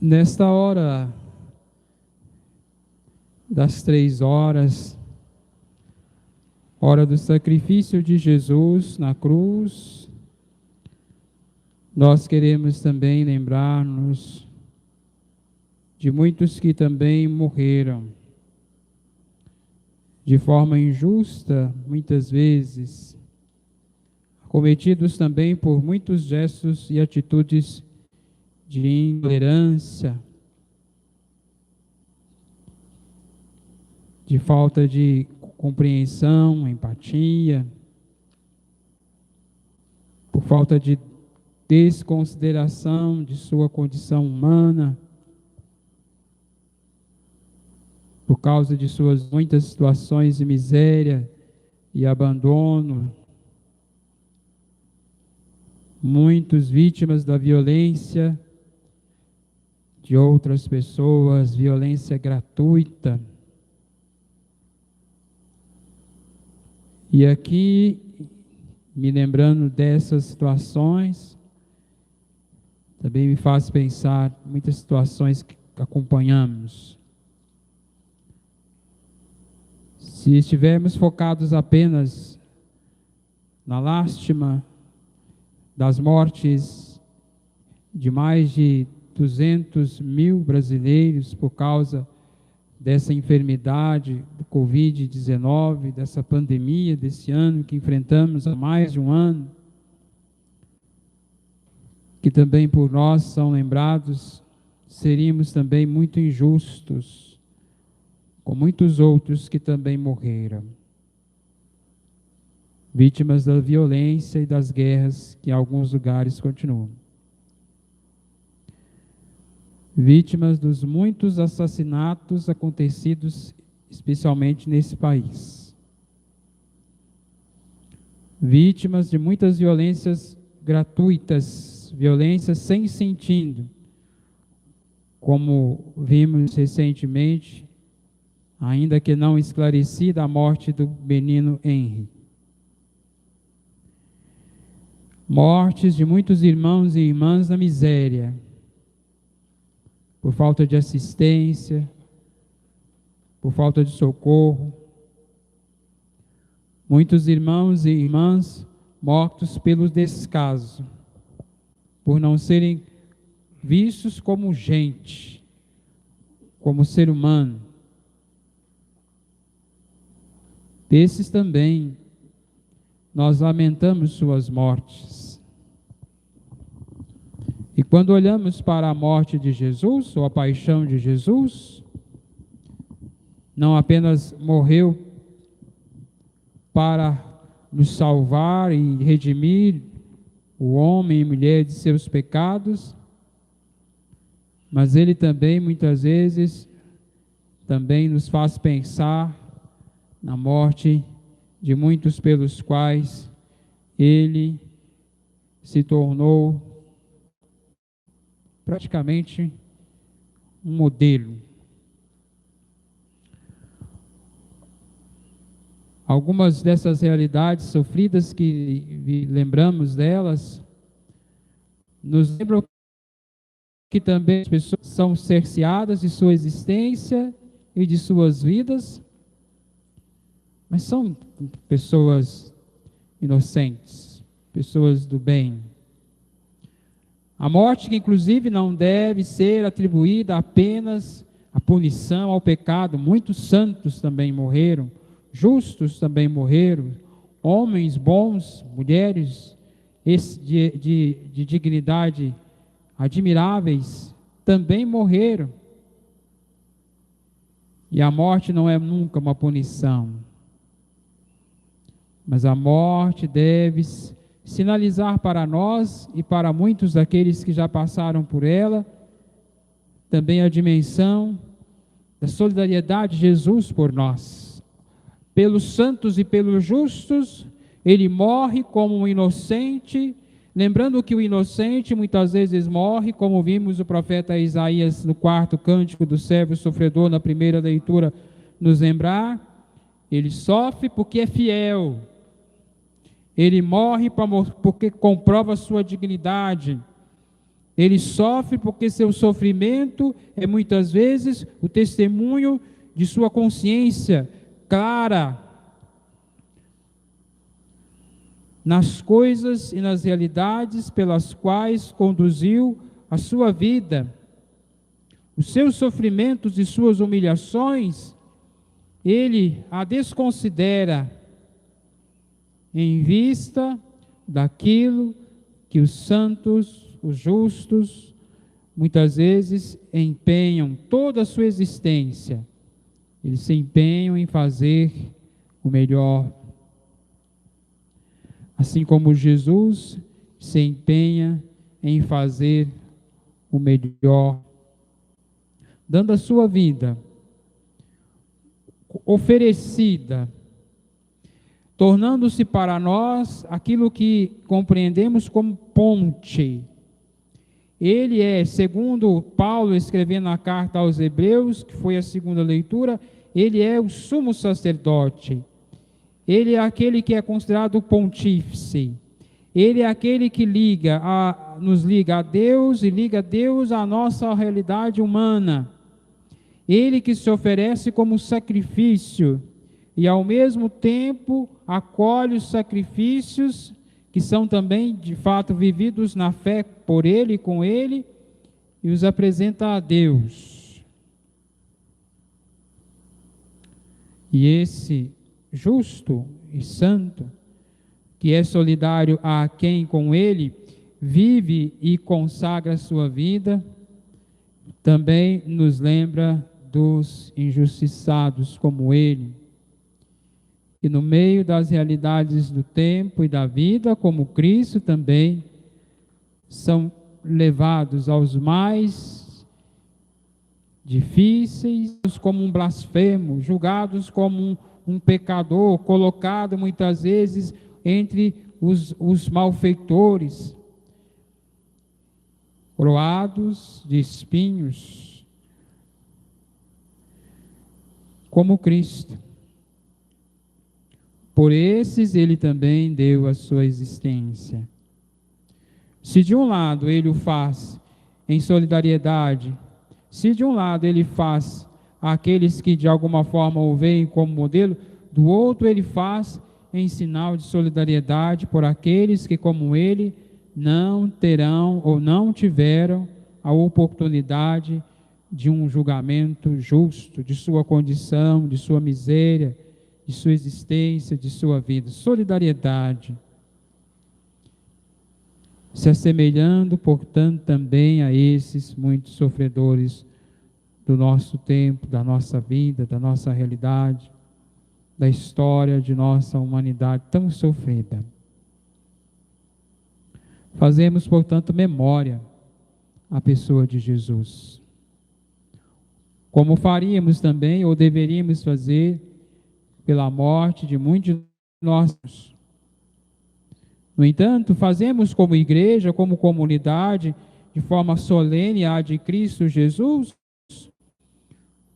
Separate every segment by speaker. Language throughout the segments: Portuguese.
Speaker 1: Nesta hora das 3 horas, hora do sacrifício de Jesus na cruz, nós queremos também lembrar-nos de muitos que também morreram de forma injusta, muitas vezes, cometidos também por muitos gestos e atitudes de intolerância, de falta de compreensão, empatia, por falta de desconsideração de sua condição humana, por causa de suas muitas situações de miséria e abandono, muitos vítimas da violência de outras pessoas, violência gratuita. E aqui, me lembrando dessas situações, também me faz pensar muitas situações que acompanhamos. Se estivermos focados apenas na lástima das mortes de mais de 200 mil brasileiros por causa dessa enfermidade do Covid-19, dessa pandemia desse ano que enfrentamos há mais de um ano, que também por nós são lembrados, seríamos também muito injustos com muitos outros que também morreram, vítimas da violência e das guerras que em alguns lugares continuam, vítimas dos muitos assassinatos acontecidos especialmente nesse país, vítimas de muitas violências gratuitas, violências sem sentido, como vimos recentemente, ainda que não esclarecida, a morte do menino Henry. Mortes de muitos irmãos e irmãs na miséria, por falta de assistência, por falta de socorro. Muitos irmãos e irmãs mortos pelo descaso, por não serem vistos como gente, como ser humano. Desses também, nós lamentamos suas mortes. E quando olhamos para a morte de Jesus, ou a paixão de Jesus, não apenas morreu para nos salvar e redimir o homem e mulher de seus pecados, mas ele também, muitas vezes, também nos faz pensar na morte de muitos pelos quais ele se tornou praticamente um modelo. Algumas dessas realidades sofridas que lembramos delas, nos lembram que também as pessoas são cerceadas de sua existência e de suas vidas, mas são pessoas inocentes, pessoas do bem. A morte que inclusive não deve ser atribuída apenas à punição, ao pecado. Muitos santos também morreram, justos também morreram, homens bons, mulheres de dignidade admiráveis também morreram. E a morte não é nunca uma punição, mas a morte deve sinalizar para nós e para muitos daqueles que já passaram por ela, também a dimensão da solidariedade de Jesus por nós. Pelos santos e pelos justos, ele morre como um inocente, lembrando que o inocente muitas vezes morre, como vimos o profeta Isaías no 4º cântico do servo sofredor, na primeira leitura, nos lembrar. Ele sofre porque é fiel. Ele morre porque comprova sua dignidade. Ele sofre porque seu sofrimento é muitas vezes o testemunho de sua consciência clara nas coisas e nas realidades pelas quais conduziu a sua vida. Os seus sofrimentos e suas humilhações, ele a desconsidera em vista daquilo que os santos, os justos, muitas vezes empenham toda a sua existência. Eles se empenham em fazer o melhor. Assim como Jesus se empenha em fazer o melhor, dando a sua vida oferecida, tornando-se para nós aquilo que compreendemos como ponte. Ele é, segundo Paulo escrevendo na carta aos Hebreus, que foi a segunda leitura, ele é o sumo sacerdote. Ele é aquele que é considerado o pontífice. Ele é aquele que nos liga a Deus e liga a Deus à nossa realidade humana. Ele que se oferece como sacrifício e ao mesmo tempo acolhe os sacrifícios que são também de fato vividos na fé por Ele e com Ele e os apresenta a Deus. E esse justo e santo, que é solidário a quem com Ele vive e consagra a sua vida, também nos lembra dos injustiçados como Ele, que no meio das realidades do tempo e da vida, como Cristo também, são levados aos mais difíceis, como um blasfemo, julgados como um pecador, colocado muitas vezes entre os malfeitores, coroados de espinhos, como Cristo. Por esses ele também deu a sua existência. Se de um lado ele o faz em solidariedade, se de um lado ele faz àqueles que de alguma forma o veem como modelo, do outro ele faz em sinal de solidariedade por aqueles que como ele não terão ou não tiveram a oportunidade de um julgamento justo, de sua condição, de sua miséria, de sua existência, de sua vida. Solidariedade. Se assemelhando, portanto, também a esses muitos sofredores do nosso tempo, da nossa vida, da nossa realidade, da história de nossa humanidade tão sofrida. Fazemos, portanto, memória à pessoa de Jesus. Como faríamos também, ou deveríamos fazer, pela morte de muitos de nós. No entanto, fazemos como igreja, como comunidade, de forma solene a de Cristo Jesus,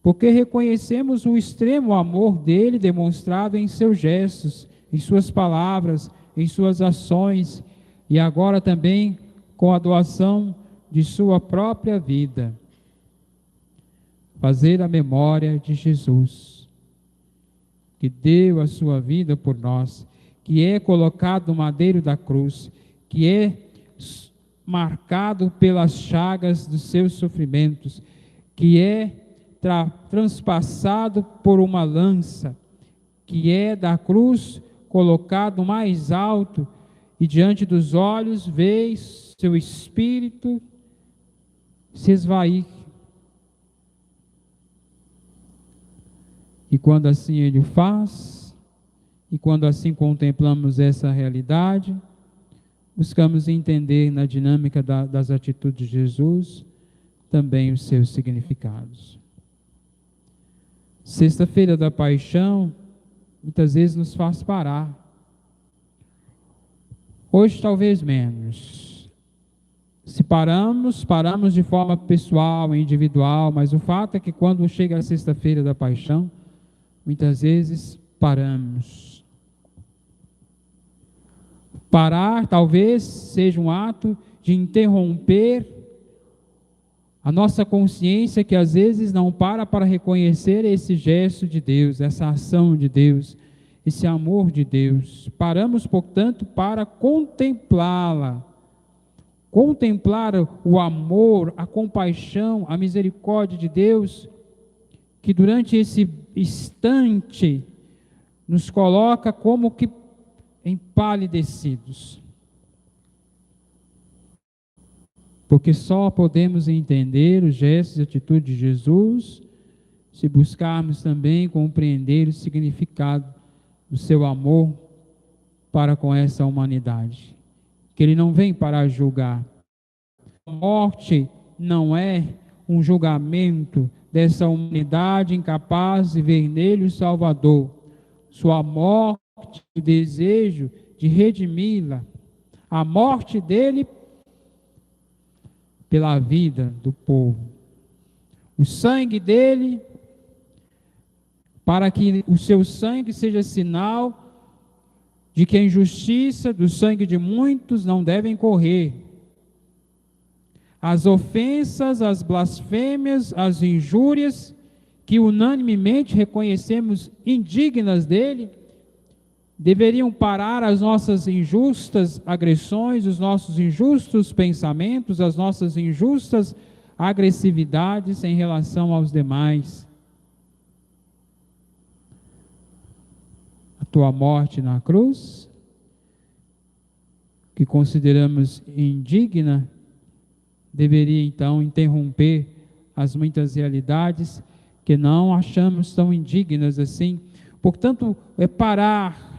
Speaker 1: porque reconhecemos o extremo amor dele demonstrado em seus gestos, em suas palavras, em suas ações, e agora também com a doação de sua própria vida. Fazer a memória de Jesus, que deu a sua vida por nós, que é colocado no madeiro da cruz, que é marcado pelas chagas dos seus sofrimentos, que é transpassado por uma lança, que é da cruz colocado mais alto, e diante dos olhos vê seu espírito se esvair. E quando assim ele o faz, e quando assim contemplamos essa realidade, buscamos entender na dinâmica das atitudes de Jesus também os seus significados. Sexta-feira da Paixão, muitas vezes nos faz parar. Hoje talvez menos. Se paramos de forma pessoal, individual, mas o fato é que quando chega a sexta-feira da Paixão, muitas vezes paramos. Parar talvez seja um ato de interromper A nossa consciência que às vezes não para reconhecer esse gesto de Deus, essa ação de Deus, esse amor de Deus. Paramos, portanto, para contemplá-la. Contemplar o amor, a compaixão, a misericórdia de Deus, que durante esse instante nos coloca como que empalidecidos. Porque só podemos entender os gestos e atitudes de Jesus se buscarmos também compreender o significado do seu amor para com essa humanidade. Que ele não vem para julgar. A morte não é um julgamento dessa humanidade incapaz de ver nele o Salvador. Sua morte, o desejo de redimi-la. A morte dele pela vida do povo. O sangue dele, para que o seu sangue seja sinal de que a injustiça do sangue de muitos não devem correr. As ofensas, as blasfêmias, as injúrias, que unanimemente reconhecemos indignas dele, deveriam parar as nossas injustas agressões, os nossos injustos pensamentos, as nossas injustas agressividades em relação aos demais. A tua morte na cruz, que consideramos indigna, deveria então interromper as muitas realidades que não achamos tão indignas assim. Portanto, é parar,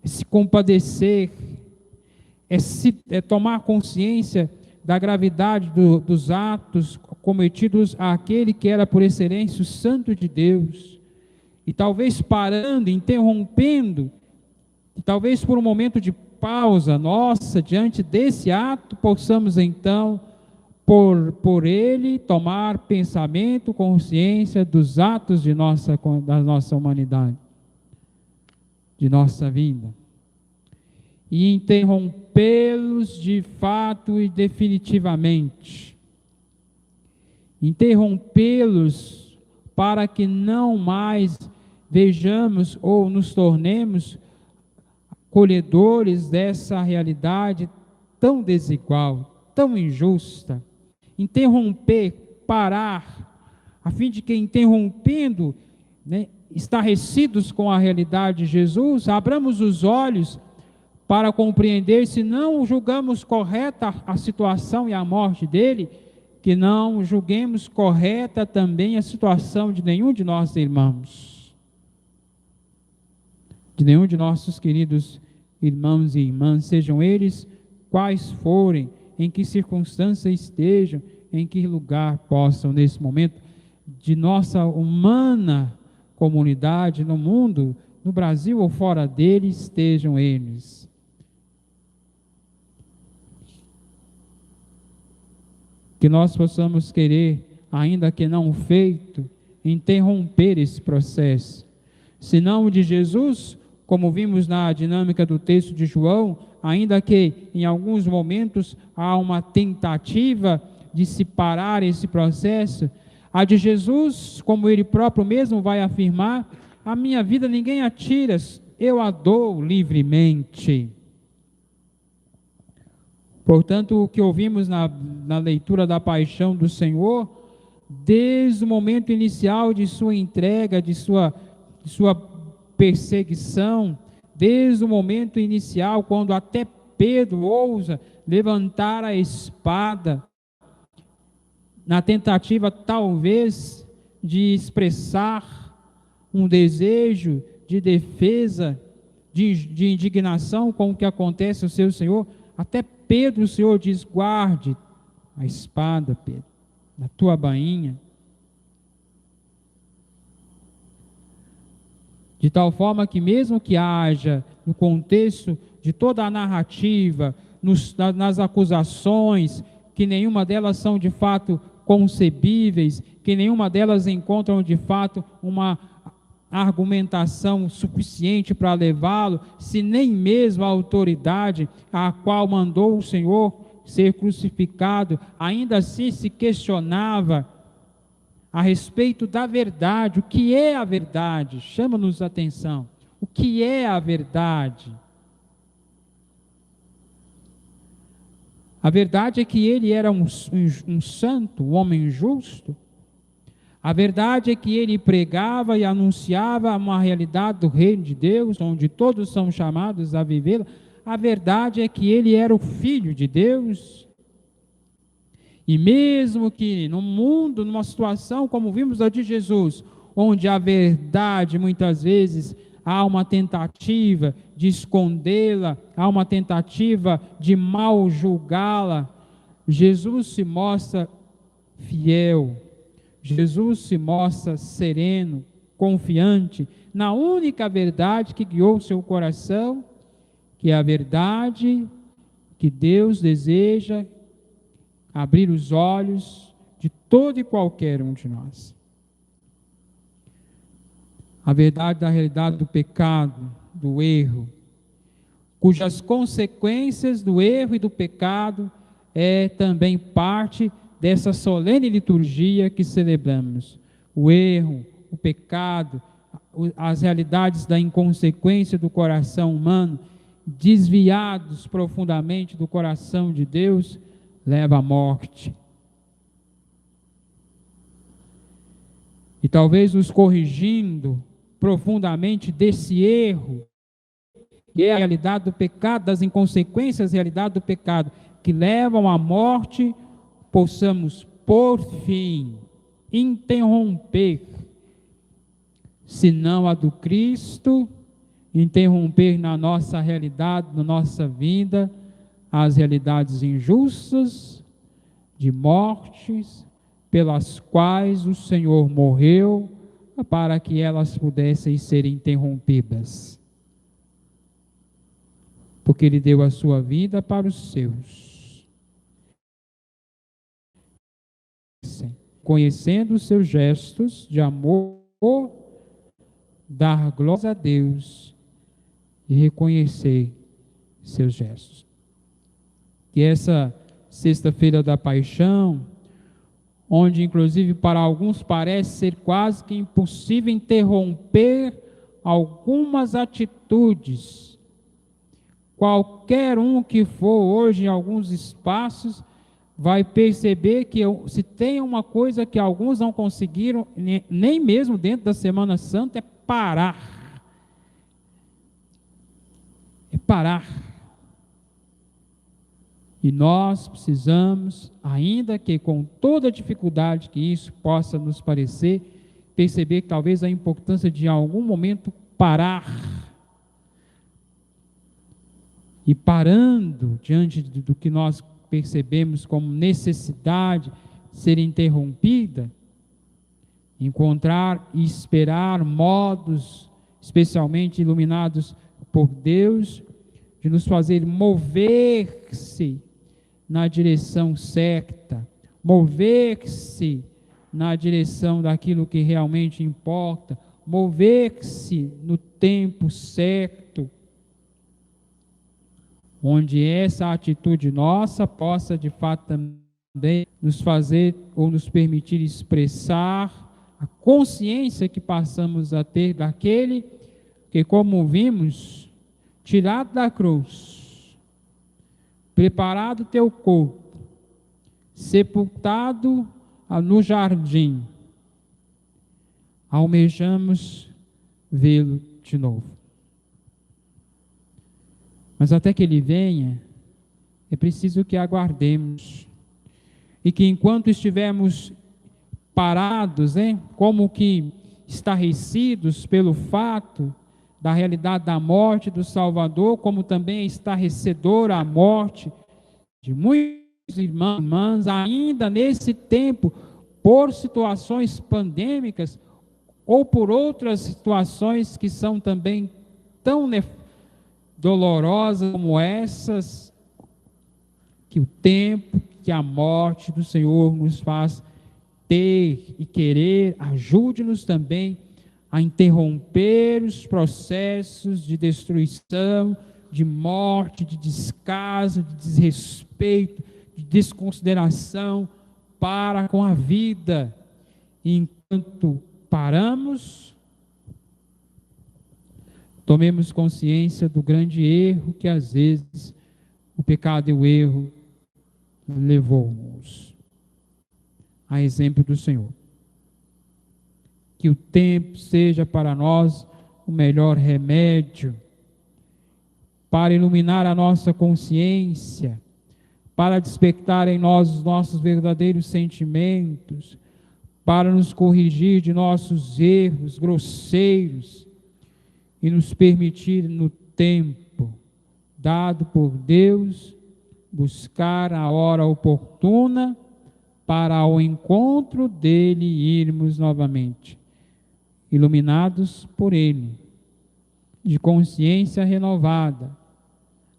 Speaker 1: é se compadecer, é tomar consciência da gravidade dos atos cometidos àquele que era por excelência o Santo de Deus, e talvez parando, interrompendo, e talvez por um momento de pausa nossa diante desse ato, possamos então, por ele, tomar pensamento, consciência dos atos da nossa humanidade, de nossa vida, e interrompê-los de fato e definitivamente. Interrompê-los para que não mais vejamos ou nos tornemos colhedores dessa realidade tão desigual, tão injusta. Interromper, parar, a fim de que interrompendo, estarrecidos com a realidade de Jesus, abramos os olhos para compreender, se não julgamos correta a situação e a morte dele, que não julguemos correta também a situação de nenhum de nossos irmãos, de nenhum de nossos queridos irmãos e irmãs, sejam eles quais forem, em que circunstância estejam, em que lugar possam, nesse momento, de nossa humana comunidade no mundo, no Brasil ou fora dele, estejam eles. Que nós possamos querer, ainda que não feito, interromper esse processo. Se não o de Jesus, como vimos na dinâmica do texto de João, ainda que em alguns momentos há uma tentativa de se parar esse processo, a de Jesus, como ele próprio mesmo vai afirmar, a minha vida ninguém a tira, eu a dou livremente. Portanto, o que ouvimos na leitura da paixão do Senhor, desde o momento inicial de sua entrega, de sua perseguição, desde o momento inicial, quando até Pedro ousa levantar a espada, na tentativa talvez de expressar um desejo de defesa, de indignação com o que acontece ao seu Senhor, até Pedro, o Senhor diz: guarde a espada, Pedro, na tua bainha. De tal forma que mesmo que haja, no contexto de toda a narrativa, nas acusações, que nenhuma delas são de fato concebíveis, que nenhuma delas encontram de fato uma argumentação suficiente para levá-lo, se nem mesmo a autoridade a qual mandou o Senhor ser crucificado, ainda assim se questionava a respeito da verdade. O que é a verdade? Chama-nos a atenção. O que é a verdade? A verdade é que ele era um santo, um homem justo. A verdade é que ele pregava e anunciava uma realidade do reino de Deus, onde todos são chamados a vivê-la. A verdade é que ele era o Filho de Deus. E mesmo que no mundo, numa situação como vimos a de Jesus, onde a verdade muitas vezes há uma tentativa de escondê-la, há uma tentativa de mal julgá-la, Jesus se mostra fiel, Jesus se mostra sereno, confiante na única verdade que guiou seu coração, que é a verdade que Deus deseja abrir os olhos de todo e qualquer um de nós. A verdade da realidade do pecado, do erro, cujas consequências do erro e do pecado é também parte dessa solene liturgia que celebramos. O erro, o pecado, as realidades da inconsequência do coração humano, desviados profundamente do coração de Deus, leva à morte. E talvez nos corrigindo profundamente desse erro, que é a realidade do pecado, das inconsequências da realidade do pecado, que levam à morte, possamos, por fim, interromper, se não a do Cristo, interromper na nossa realidade, na nossa vida, as realidades injustas de mortes pelas quais o Senhor morreu para que elas pudessem ser interrompidas. Porque Ele deu a sua vida para os seus. Conhecendo os seus gestos de amor, dar glória a Deus e reconhecer seus gestos. Que essa sexta-feira da paixão, onde inclusive para alguns parece ser quase que impossível interromper algumas atitudes. Qualquer um que for hoje em alguns espaços vai perceber que se tem uma coisa que alguns não conseguiram, nem mesmo dentro da Semana Santa, é parar. É parar. E nós precisamos, ainda que com toda a dificuldade que isso possa nos parecer, perceber que talvez a importância de em algum momento parar. E parando diante do que nós percebemos como necessidade de ser interrompida, encontrar e esperar modos, especialmente iluminados por Deus, de nos fazer mover-se na direção certa, mover-se na direção daquilo que realmente importa, mover-se no tempo certo, onde essa atitude nossa possa de fato também nos fazer ou nos permitir expressar a consciência que passamos a ter daquele que, como vimos, tirado da cruz, preparado teu corpo, sepultado no jardim, almejamos vê-lo de novo. Mas até que ele venha, é preciso que aguardemos, e que enquanto estivermos parados, como que estarrecidos pelo fato da realidade da morte do Salvador, como também é estarrecedora a morte de muitos irmãos e irmãs, ainda nesse tempo, por situações pandêmicas, ou por outras situações que são também tão dolorosas como essas, que o tempo, que a morte do Senhor nos faz ter e querer, ajude-nos também a interromper os processos de destruição, de morte, de descaso, de desrespeito, de desconsideração para com a vida. E enquanto paramos, tomemos consciência do grande erro que às vezes o pecado e o erro levou-nos. A exemplo do Senhor. Que o tempo seja para nós o melhor remédio, para iluminar a nossa consciência, para despertar em nós os nossos verdadeiros sentimentos, para nos corrigir de nossos erros grosseiros e nos permitir, no tempo dado por Deus, buscar a hora oportuna para ao encontro dele irmos novamente, iluminados por ele, de consciência renovada,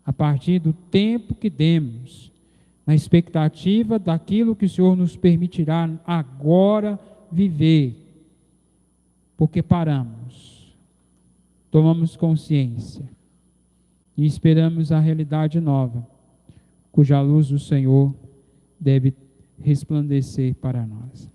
Speaker 1: a partir do tempo que demos, na expectativa daquilo que o Senhor nos permitirá agora viver, porque paramos, tomamos consciência e esperamos a realidade nova, cuja luz do Senhor deve resplandecer para nós.